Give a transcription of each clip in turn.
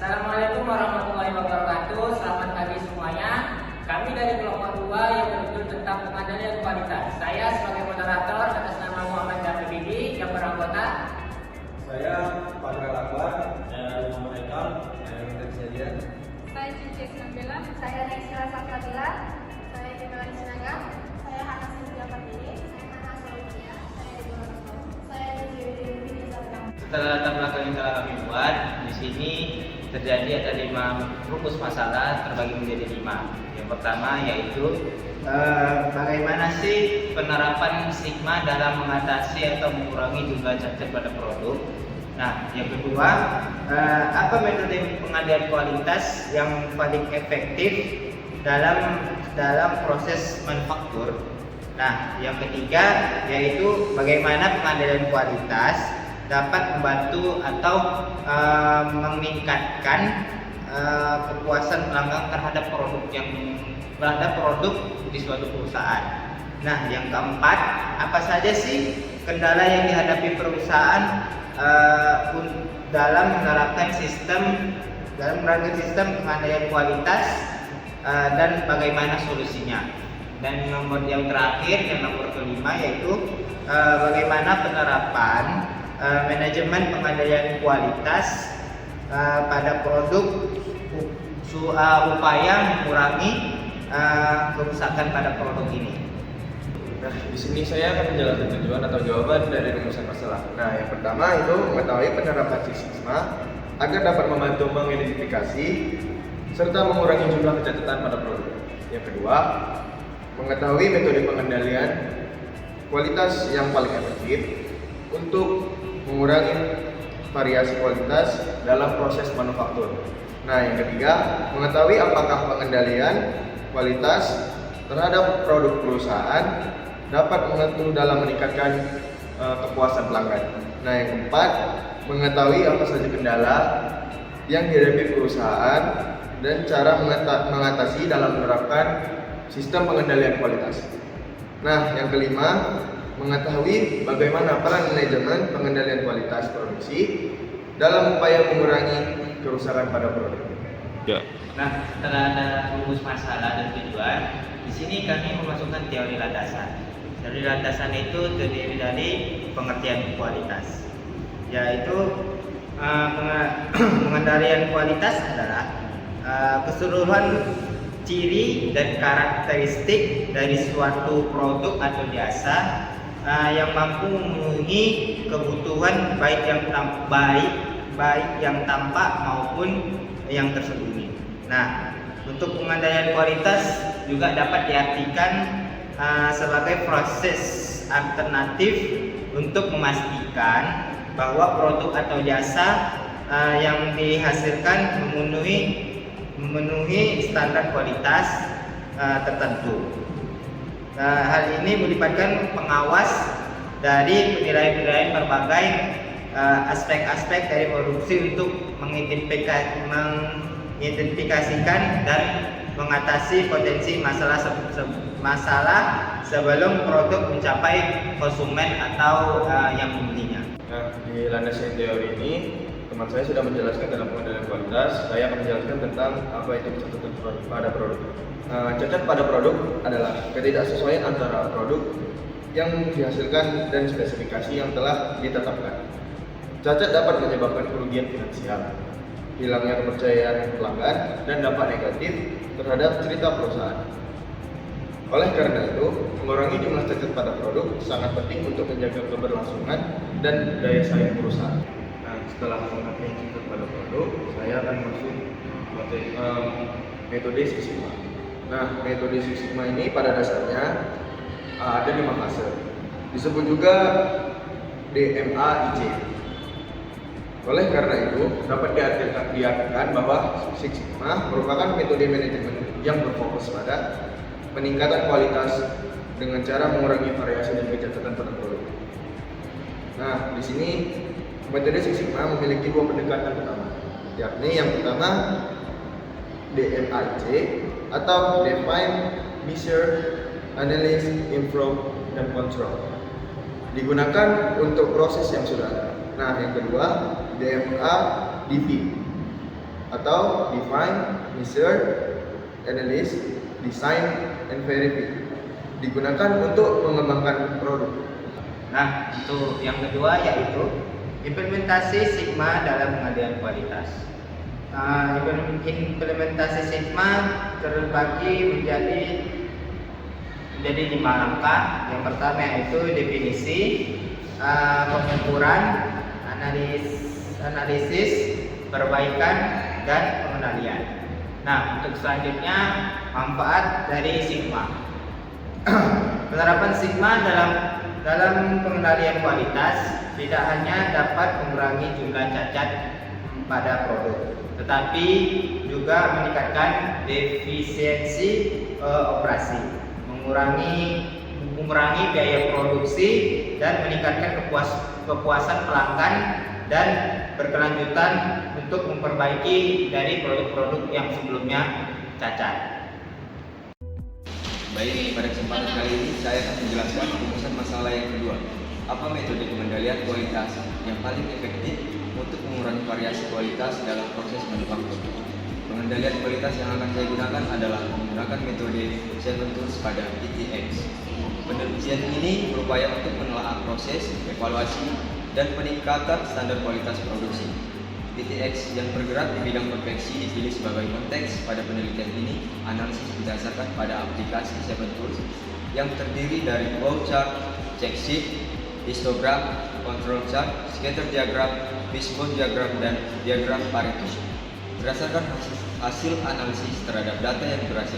Assalamualaikum warahmatullahi wabarakatuh. Selamat pagi semuanya. Kami dari kelompok 2 yang berjudul tentang pengendalian kualitas. Saya sebagai moderator atas nama Muhammad Jafri yang beranggota. Saya Fadral Akbar, saya Muhammad Ekal, saya Minta Kejadian. Saya Cici Nabila. Saya Naisila Safradila. Saya Kemelan Sinaga. Saya Hana Sintia Pardini. Saya Hana Saudia. Saya Ibu Rostom. Saya Dewi Dewi Zabram. Setelah latar belakang yang telah kami buat, di sini terjadi ada 5 rumus masalah terbagi menjadi 5. Yang pertama yaitu bagaimana sih penerapan sigma dalam mengatasi atau mengurangi jumlah cacat pada produk. Nah, yang kedua, apa metode pengendalian kualitas yang paling efektif dalam proses manufaktur. Nah, yang ketiga yaitu bagaimana pengendalian kualitas dapat membantu atau meningkatkan kepuasan pelanggan terhadap produk di suatu perusahaan. Nah, yang keempat, apa saja sih kendala yang dihadapi perusahaan dalam menerapkan sistem pengendalian kualitas dan bagaimana solusinya. Dan yang terakhir, yang nomor kelima yaitu bagaimana penerapan manajemen pengendalian kualitas pada produk upaya mengurangi kerusakan pada produk ini. Nah, di sini saya akan menjelaskan tujuan atau jawaban dari rumusan masalah. Nah, yang pertama itu mengetahui penerapan sigma agar dapat membantu mengidentifikasi serta mengurangi jumlah kecacatan pada produk. Yang kedua, mengetahui metode pengendalian kualitas yang paling efektif untuk mengurangi variasi kualitas dalam proses manufaktur. Nah, yang ketiga, mengetahui apakah pengendalian kualitas terhadap produk perusahaan dapat membantu dalam meningkatkan kepuasan pelanggan. Nah, yang keempat, mengetahui apa saja kendala yang dihadapi perusahaan dan cara mengatasi dalam menerapkan sistem pengendalian kualitas. Nah, yang kelima, mengetahui bagaimana peran manajemen pengendalian kualitas produksi dalam upaya mengurangi kerusakan pada produk. Ya. Nah, setelah ada rumus masalah dan tujuan, di sini kami memasukkan teori landasan. Teori landasan itu terdiri dari pengertian kualitas, yaitu pengendalian kualitas adalah keseluruhan ciri dan karakteristik dari suatu produk atau jasa yang mampu memenuhi kebutuhan baik yang tampak maupun yang tersembunyi. Nah, untuk pengendalian kualitas juga dapat diartikan sebagai proses alternatif untuk memastikan bahwa produk atau jasa yang dihasilkan memenuhi standar kualitas tertentu. Hal ini melibatkan pengawas dari penilaian berbagai aspek-aspek dari produksi untuk mengidentifikasikan dan mengatasi potensi masalah sebelum produk mencapai konsumen atau yang membelinya. Nah, di landasan teori ini, teman saya sudah menjelaskan dalam pengendalian kualitas. Saya akan menjelaskan tentang apa itu kecacatan pada produk. Cacat pada produk adalah ketidaksesuaian antara produk yang dihasilkan dan spesifikasi yang telah ditetapkan. Cacat dapat menyebabkan kerugian finansial, hilangnya kepercayaan pelanggan, dan dampak negatif terhadap cerita perusahaan. Oleh karena itu, mengurangi jumlah cacat pada produk sangat penting untuk menjaga keberlangsungan dan daya saing perusahaan. Nah, setelah mengenai cacat pada produk, saya akan masuk metode Six Sigma. Nah, metode Six Sigma ini pada dasarnya ada 5 fase. Disebut juga DMAIC. Oleh karena itu, dapat diartikan bahwa Six Sigma merupakan metode manajemen yang berfokus pada peningkatan kualitas dengan cara mengurangi variasi dan kecacatan pada produk. Nah, di sini metode Six Sigma memiliki 2 pendekatan utama, yakni yang pertama DMAIC atau Define, Measure, Analyze, Improve, dan Control. Digunakan untuk proses yang sudah ada. Nah, yang kedua DMA-DV atau define, measure, analyze, design, and verify. Digunakan untuk mengembangkan produk. Nah, untuk yang kedua yaitu implementasi Sigma dalam pengendalian kualitas. Implementasi Sigma terbagi menjadi 5 langkah. Yang pertama yaitu definisi, pengukuran, analisis, perbaikan, dan pengendalian. Nah, untuk selanjutnya manfaat dari Sigma. Penerapan Sigma dalam pengendalian kualitas tidak hanya dapat mengurangi jumlah cacat pada produk, tetapi juga meningkatkan efisiensi operasi, mengurangi biaya produksi, dan meningkatkan kepuasan pelanggan, dan berkelanjutan untuk memperbaiki dari produk-produk yang sebelumnya cacat. Baik, pada kesempatan kali ini saya akan menjelaskan rumusan masalah yang kedua. Apa metode pengendalian kualitas yang paling efektif untuk mengurangi variasi kualitas dalam proses manufaktur? Pengendalian kualitas yang akan saya gunakan adalah menggunakan metode 7 Tools pada PTX. Penelitian ini berupaya untuk menelaah proses, evaluasi, dan peningkatan standar kualitas produksi. PTX yang bergerak di bidang konveksi dipilih sebagai konteks pada penelitian ini. Analisis didasarkan pada aplikasi 7 Tools yang terdiri dari flowchart, check sheet, histogram, control chart, scatter diagram, wishbone diagram, dan diagram Pareto. Berdasarkan hasil analisis terhadap data yang berhasil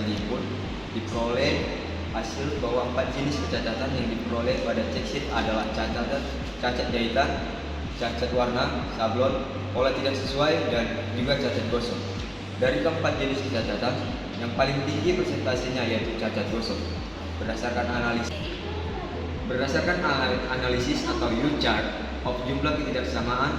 diperoleh hasil bahwa 4 jenis kecacatan yang diperoleh pada check sheet adalah cacat jahitan, cacat warna, sablon, pola tidak sesuai, dan juga cacat gosok. Dari keempat jenis kecacatan, yang paling tinggi persentasenya yaitu cacat gosok. Berdasarkan analisis atau U-chart of jumlah ketidaksamaan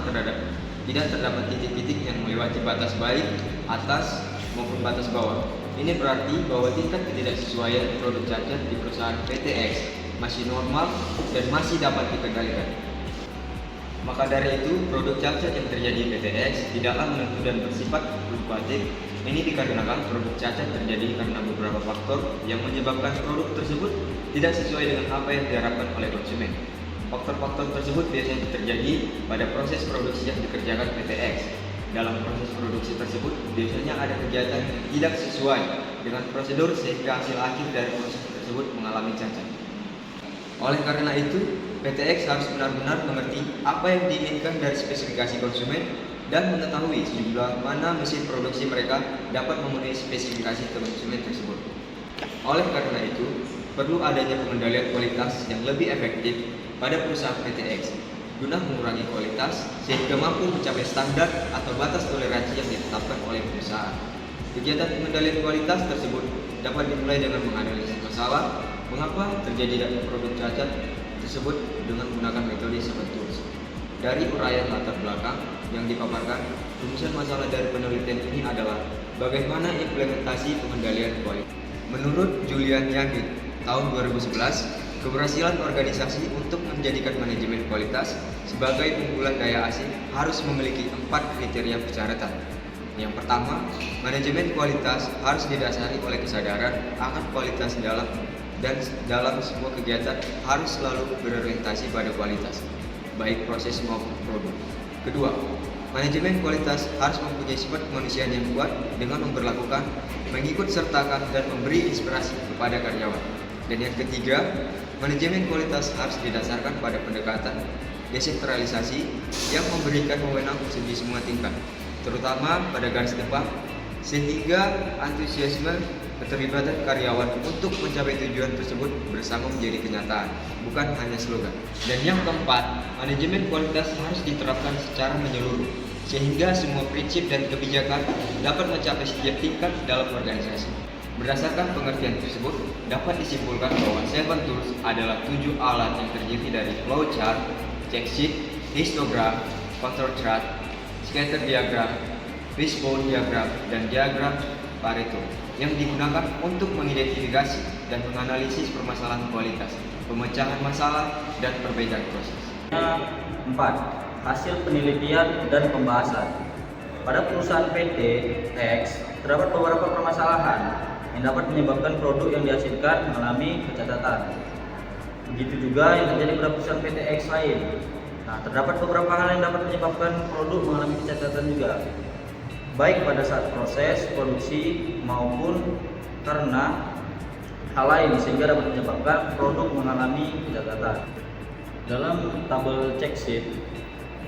tidak terdapat titik-titik yang melewati batas baik atas maupun batas bawah. Ini berarti bahwa tingkat ketidaksesuaian produk cacat di perusahaan PTX masih normal dan masih dapat dikendalikan. Maka dari itu, produk cacat yang terjadi di PTX tidaklah menentu dan bersifat fluktuatif. Ini dikarenakan produk cacat terjadi karena beberapa faktor yang menyebabkan produk tersebut tidak sesuai dengan apa yang diharapkan oleh konsumen. Faktor-faktor tersebut biasanya terjadi pada proses produksi yang dikerjakan PTX. Dalam proses produksi tersebut, biasanya ada kegiatan yang tidak sesuai dengan prosedur sehingga hasil akhir dari proses tersebut mengalami cacat. Oleh karena itu, PTX harus benar-benar mengerti apa yang diinginkan dari spesifikasi konsumen dan mengetahui sejumlah mana mesin produksi mereka dapat memenuhi spesifikasi konsumen tersebut. Oleh karena itu, perlu adanya pengendalian kualitas yang lebih efektif pada perusahaan PTX guna mengurangi kualitas sehingga mampu mencapai standar atau batas toleransi yang ditetapkan oleh perusahaan. Kegiatan pengendalian kualitas tersebut dapat dimulai dengan menganalisis masalah, mengapa terjadi produk cacat tersebut dengan menggunakan metode 7 Tools. Dari uraian latar belakang yang dipaparkan, rumusan masalah dari penelitian ini adalah bagaimana implementasi pengendalian kualitas. Menurut Julian Yang tahun 2011, keberhasilan organisasi untuk menjadikan manajemen kualitas sebagai unggulan daya asing harus memiliki 4 kriteria persyaratan. Yang pertama, manajemen kualitas harus didasari oleh kesadaran akan kualitas dalam semua kegiatan harus selalu berorientasi pada kualitas, baik proses maupun produk. Kedua, manajemen kualitas harus mempunyai sifat kemanusiaan yang kuat dengan memperlakukan, mengikut sertakan, dan memberi inspirasi kepada karyawan. Dan yang ketiga, manajemen kualitas harus didasarkan pada pendekatan desentralisasi yang memberikan wewenang di semua tingkat, terutama pada garis depan, sehingga antusiasme keterlibatan karyawan untuk mencapai tujuan tersebut bersama menjadi kenyataan, bukan hanya slogan. Dan yang keempat, manajemen kualitas harus diterapkan secara menyeluruh, sehingga semua prinsip dan kebijakan dapat mencapai setiap tingkat dalam organisasi. Berdasarkan pengertian tersebut, dapat disimpulkan bahwa 7 Tools adalah 7 alat yang terdiri dari flowchart, check sheet, histogram, control chart, scatter diagram, wishbone diagram, dan diagram Pareto yang digunakan untuk mengidentifikasi dan menganalisis permasalahan kualitas, pemecahan masalah, dan perbaikan proses. 4. Hasil penelitian dan pembahasan. pada perusahaan PT X terdapat beberapa permasalahan yang dapat menyebabkan produk yang dihasilkan mengalami kecacatan. Begitu juga yang terjadi pada perusahaan PT X lain. Nah, terdapat beberapa hal yang dapat menyebabkan produk mengalami kecacatan juga, baik pada saat proses produksi maupun karena hal lain sehingga dapat menyebabkan produk mengalami kecacatan. Dalam tabel check sheet,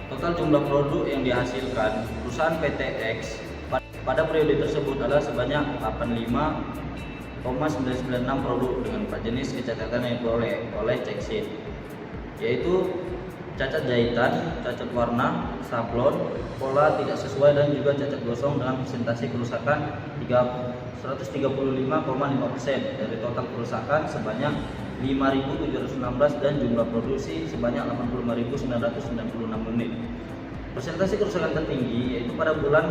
total jumlah produk yang dihasilkan perusahaan PT X pada periode tersebut adalah sebanyak 85,996 produk dengan 4 jenis kecacatan yang diperoleh oleh check sheet, yaitu cacat jahitan, cacat warna, sablon, pola tidak sesuai dan juga cacat gosong dengan presentasi kerusakan 135,5% dari total kerusakan sebanyak 5.716 dan jumlah produksi sebanyak 85.996 unit. Presentasi kerusakan tertinggi yaitu pada bulan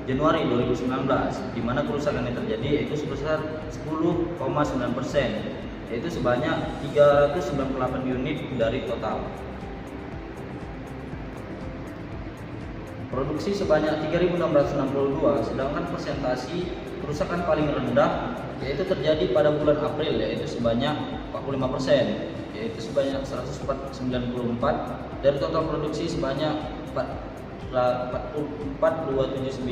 Januari 2019, di mana kerusakan yang terjadi yaitu sebesar 10,9%, yaitu sebanyak 398 unit dari total. Produksi sebanyak 3.662, sedangkan persentasi kerusakan paling rendah yaitu terjadi pada bulan April yaitu sebanyak 45%, yaitu sebanyak 194 dari total produksi sebanyak 4.279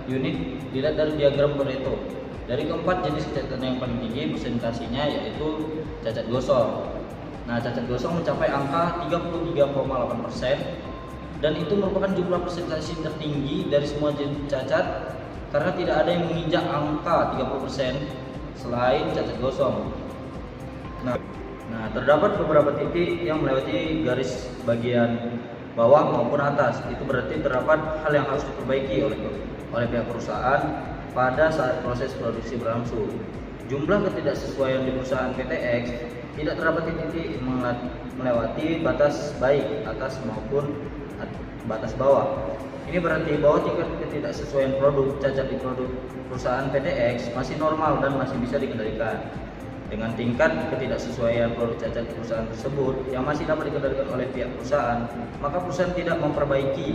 unit dilihat dari diagram Pareto. Dari keempat jenis kecacatan yang paling tinggi presentasinya yaitu cacat gosong. Nah, cacat gosong mencapai angka 33,8%. Dan itu merupakan jumlah presentasi tertinggi dari semua jenis cacat karena tidak ada yang menginjak angka 30% selain cacat gosong. Nah, terdapat beberapa titik yang melewati garis bagian bawah maupun atas. Itu berarti terdapat hal yang harus diperbaiki oleh pihak perusahaan pada saat proses produksi berlangsung. Jumlah ketidaksesuaian di perusahaan PT X tidak terdapat titik melewati batas baik atas maupun batas bawah. Ini berarti bahwa tingkat ketidaksesuaian produk cacat di produk perusahaan PT X masih normal dan masih bisa dikendalikan. Dengan tingkat ketidaksesuaian produk cacat di perusahaan tersebut yang masih dapat dikendalikan oleh pihak perusahaan, maka perusahaan tidak memperbaiki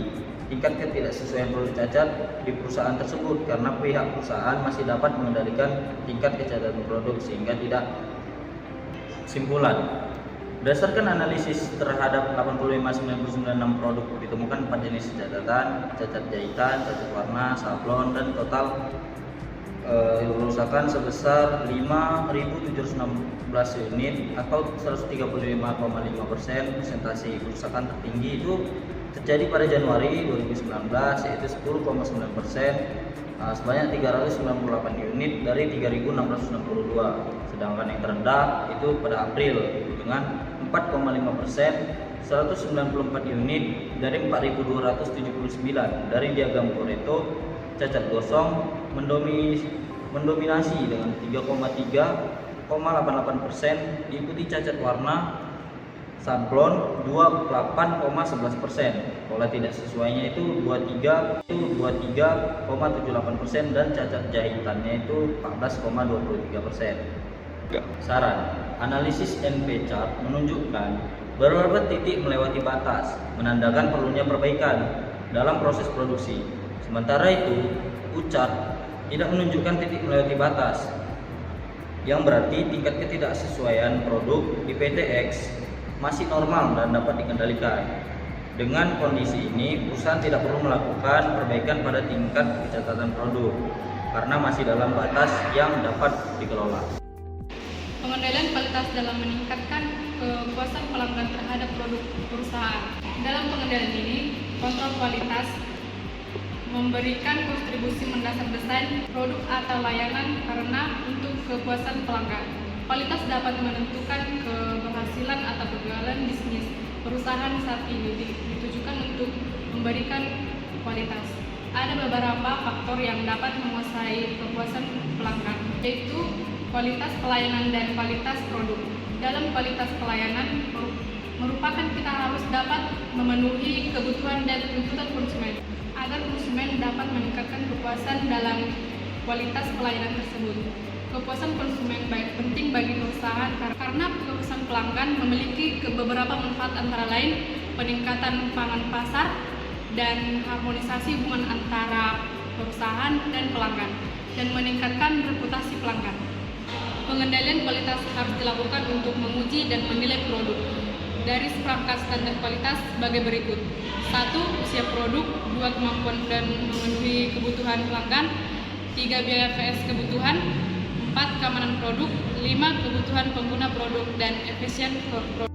tingkat ketidaksesuaian produk cacat di perusahaan tersebut karena pihak perusahaan masih dapat mengendalikan tingkat kecacatan produk sehingga tidak. Simpulan, berdasarkan analisis terhadap 85.996 produk ditemukan 4 jenis kecacatan, cacat jahitan, cacat warna, sablon, dan total kerusakan sebesar 5.716 unit atau 135,5%. Presentasi kerusakan tertinggi itu terjadi pada Januari 2019 yaitu 10,9%. Sebanyak 398 unit dari 3.662, sedangkan yang terendah itu pada April dengan 4,5%, 194 unit dari 4.279. Dari diagram Pareto, cacat gosong mendominasi dengan 3,3,88%, diikuti cacat warna sablon 28,11%, pola tidak sesuainya itu 23,78%, dan cacat jahitannya itu 14,23%. Saran, analisis NP chart menunjukkan beberapa titik melewati batas, menandakan perlunya perbaikan dalam proses produksi. Sementara itu, U-chart tidak menunjukkan titik melewati batas, yang berarti tingkat ketidaksesuaian produk di PT X masih normal dan dapat dikendalikan. Dengan kondisi ini, perusahaan tidak perlu melakukan perbaikan pada tingkat kecacatan produk karena masih dalam batas yang dapat dikelola. Pengendalian kualitas dalam meningkatkan kepuasan pelanggan terhadap produk perusahaan. Dalam pengendalian ini, kontrol kualitas memberikan kontribusi mendasar desain produk atau layanan karena untuk kepuasan pelanggan. Kualitas dapat menentukan keberhasilan atau kegagalan bisnis perusahaan saat ini ditujukan untuk memberikan kualitas. Ada beberapa faktor yang dapat menguasai kepuasan pelanggan, yaitu kualitas pelayanan dan kualitas produk. Dalam kualitas pelayanan merupakan kita harus dapat memenuhi kebutuhan dan tuntutan konsumen agar konsumen dapat meningkatkan kepuasan dalam kualitas pelayanan tersebut. Kepuasan konsumen penting bagi perusahaan karena kepuasan pelanggan memiliki beberapa manfaat antara lain peningkatan pangan pasar dan harmonisasi hubungan antara perusahaan dan pelanggan, dan meningkatkan reputasi pelanggan. Pengendalian kualitas harus dilakukan untuk menguji dan menilai produk dari seperangkat standar kualitas sebagai berikut. 1. Usia produk. 2. Kemampuan dan memenuhi kebutuhan pelanggan. 3. Biaya VS kebutuhan. 4. Keamanan produk. 5. Kebutuhan pengguna produk dan efisien produk.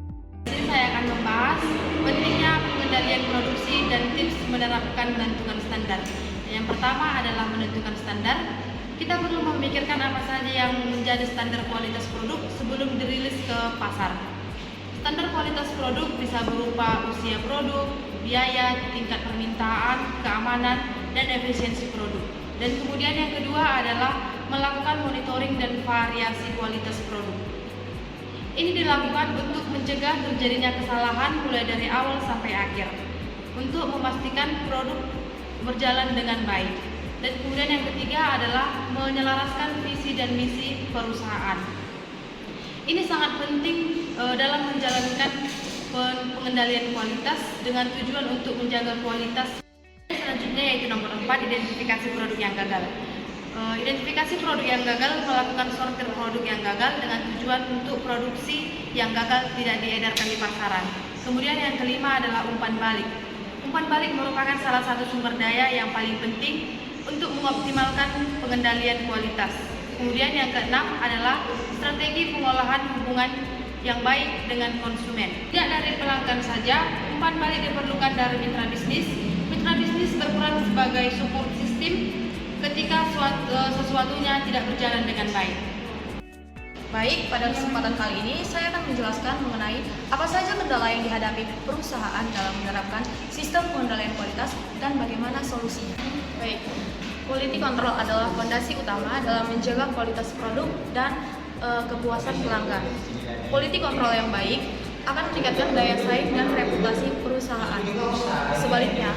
Di sini saya akan membahas pentingnya pengendalian produksi dan tips menerapkan menentukan standar. Yang pertama adalah menentukan standar. Kita perlu memikirkan apa saja yang menjadi standar kualitas produk sebelum dirilis ke pasar. Standar kualitas produk bisa berupa usia produk, biaya, tingkat permintaan, keamanan, dan efisiensi produk. Dan kemudian yang kedua adalah melakukan monitoring dan variasi kualitas produk. Ini dilakukan untuk mencegah terjadinya kesalahan mulai dari awal sampai akhir, untuk memastikan produk berjalan dengan baik. Dan kemudian yang ketiga adalah menyelaraskan visi dan misi perusahaan. Ini sangat penting dalam menjalankan pengendalian kualitas dengan tujuan untuk menjaga kualitas. Selanjutnya yaitu nomor 4, identifikasi produk yang gagal. Identifikasi produk yang gagal, melakukan sortir produk yang gagal dengan tujuan untuk produksi yang gagal tidak diedarkan di pasaran. Kemudian yang kelima adalah umpan balik. Umpan balik merupakan salah satu sumber daya yang paling penting untuk mengoptimalkan pengendalian kualitas. Kemudian yang keenam adalah strategi pengolahan hubungan yang baik dengan konsumen. Tidak dari pelanggan saja, umpan balik diperlukan dari mitra bisnis. Mitra bisnis berperan sebagai support sistem ketika sesuatunya tidak berjalan dengan baik. Baik, pada kesempatan kali ini saya akan menjelaskan mengenai apa saja kendala yang dihadapi perusahaan dalam menerapkan sistem pengendalian kualitas dan bagaimana solusinya. Baik, quality control adalah fondasi utama dalam menjaga kualitas produk dan kepuasan pelanggan. Quality control yang baik akan meningkatkan daya saing dan reputasi perusahaan. Sebaliknya,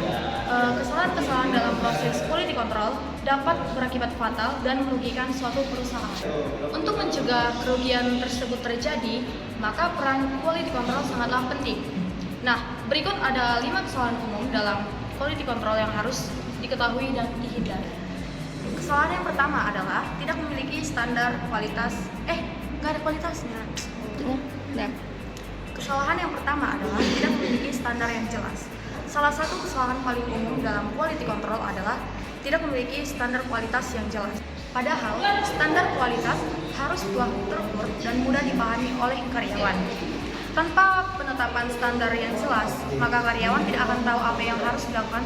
kesalahan-kesalahan dalam proses quality control dapat berakibat fatal dan merugikan suatu perusahaan. Untuk mencegah kerugian tersebut terjadi, maka peran quality control sangatlah penting. Nah, berikut ada 5 kesalahan umum dalam quality control yang harus diketahui dan dihindari. Kesalahan yang pertama adalah tidak memiliki standar kualitas. Nggak ada kualitasnya. Kesalahan yang pertama adalah tidak memiliki standar yang jelas. Salah satu kesalahan paling umum dalam quality control adalah tidak memiliki standar kualitas yang jelas. Padahal, standar kualitas harus terukur dan mudah dipahami oleh karyawan. Tanpa penetapan standar yang jelas, maka karyawan tidak akan tahu apa yang harus dilakukan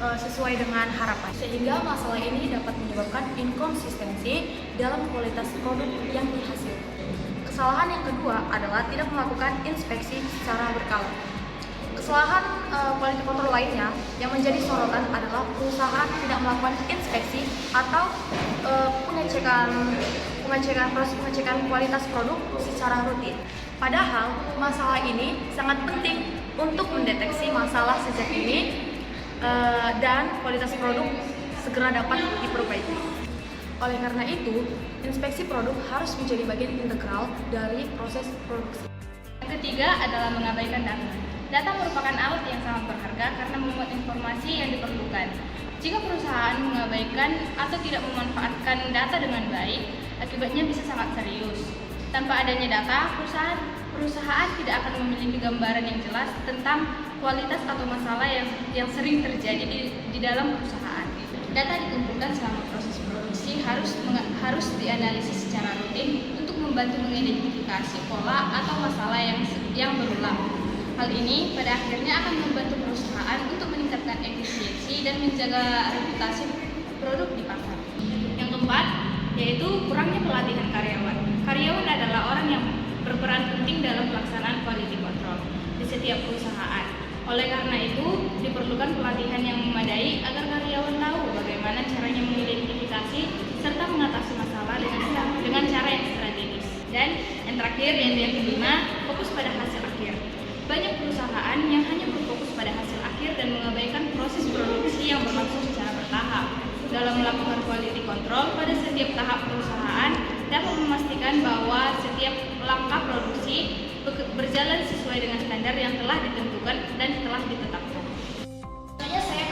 sesuai dengan harapan. Sehingga masalah ini dapat menyebabkan inkonsistensi dalam kualitas produk yang dihasilkan. Kesalahan yang kedua adalah tidak melakukan inspeksi secara berkala. Kesalahan quality control lainnya yang menjadi sorotan adalah perusahaan tidak melakukan inspeksi atau proses pengecekan kualitas produk secara rutin. Padahal masalah ini sangat penting untuk mendeteksi masalah sejak dini dan kualitas produk segera dapat diperbaiki. Oleh karena itu, inspeksi produk harus menjadi bagian integral dari proses produksi. Yang ketiga adalah mengabaikan data. Data merupakan alat yang sangat berharga karena memuat informasi yang diperlukan. Jika perusahaan mengabaikan atau tidak memanfaatkan data dengan baik, akibatnya bisa sangat serius. Tanpa adanya data, perusahaan tidak akan memiliki gambaran yang jelas tentang kualitas atau masalah yang sering terjadi di dalam perusahaan. Data dikumpulkan selama proses produksi harus dianalisis secara rutin untuk membantu mengidentifikasi pola atau masalah yang berulang. Hal ini pada akhirnya akan membantu perusahaan untuk meningkatkan efisiensi dan menjaga reputasi produk di pasar. Yang keempat, yaitu kurangnya pelatihan karyawan. Karyawan adalah orang yang berperan penting dalam pelaksanaan quality control di setiap perusahaan. Oleh karena itu, diperlukan pelatihan yang memadai agar karyawan tahu bagaimana caranya mengidentifikasi serta mengatasi masalah dengan cara yang strategis. Dan yang terakhir, yang kelima, fokus pada hasil akhir. Banyak perusahaan yang hanya berfokus pada hasil akhir dan mengabaikan proses produksi yang berlangsung secara bertahap. Dalam melakukan quality control pada setiap tahap perusahaan dapat memastikan bahwa setiap langkah produksi berjalan sesuai dengan standar yang telah ditentukan dan telah ditetapkan. Selanjutnya saya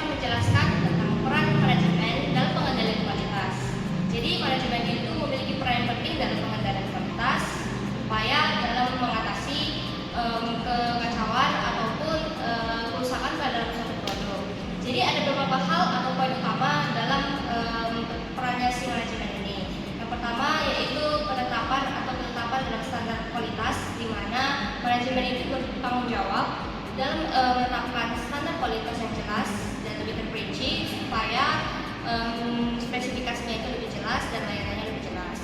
dalam menetapkan standar kualitas yang jelas dan lebih terperinci supaya spesifikasinya itu lebih jelas dan layanannya lebih jelas.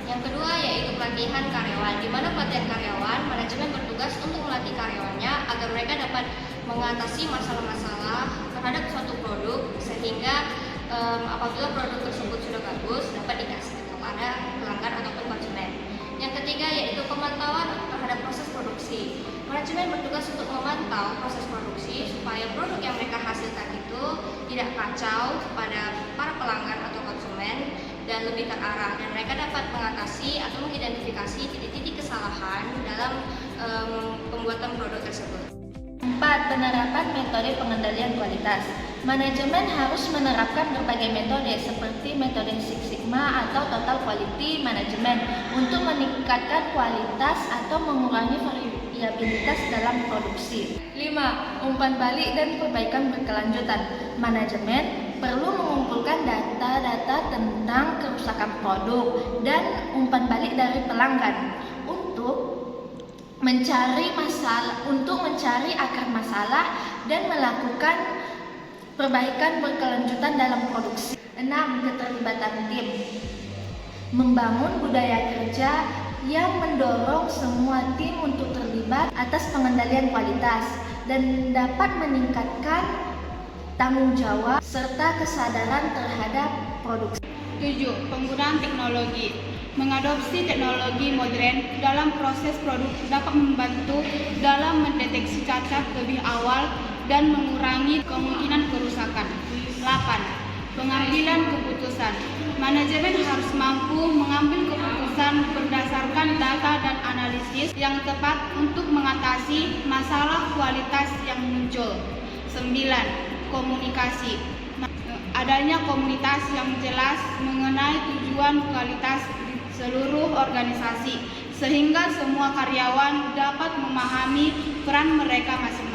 Yang kedua yaitu pelatihan karyawan, di mana pelatihan karyawan, manajemen bertugas untuk melatih karyawannya agar mereka dapat mengatasi masalah-masalah terhadap suatu produk sehingga apabila produk tersebut sudah bagus dapat dikasih kepada pelanggan ataupun konsumen. Yang ketiga yaitu pemantauan terhadap proses produksi. Manajemen bertugas untuk memantau proses produksi supaya produk yang mereka hasilkan itu tidak kacau kepada para pelanggan atau konsumen dan lebih terarah, dan mereka dapat mengatasi atau mengidentifikasi titik-titik kesalahan dalam pembuatan produk tersebut. 4. Penerapan metode pengendalian kualitas. Manajemen harus menerapkan berbagai metode seperti metode Six Sigma atau Total Quality Management untuk meningkatkan kualitas atau mengurangi variabilitas dalam produksi. 5. Umpan balik dan perbaikan berkelanjutan. Manajemen perlu mengumpulkan data-data tentang kerusakan produk dan umpan balik dari pelanggan untuk mencari akar masalah dan melakukan perbaikan berkelanjutan dalam produksi. 6. Keterlibatan tim. Membangun budaya kerja yang mendorong semua tim untuk terlibat atas pengendalian kualitas dan dapat meningkatkan tanggung jawab serta kesadaran terhadap produksi. 7. Penggunaan teknologi. Mengadopsi teknologi modern dalam proses produk dapat membantu dalam mendeteksi cacat lebih awal dan mengurangi kemungkinan kerusakan. 8. Pengambilan keputusan. Manajemen harus mampu mengambil keputusan berdasarkan data dan analisis yang tepat untuk mengatasi masalah kualitas yang muncul. 9. Komunikasi. Adanya komunitas yang jelas mengenai tujuan kualitas di seluruh organisasi sehingga semua karyawan dapat memahami peran mereka masing-masing.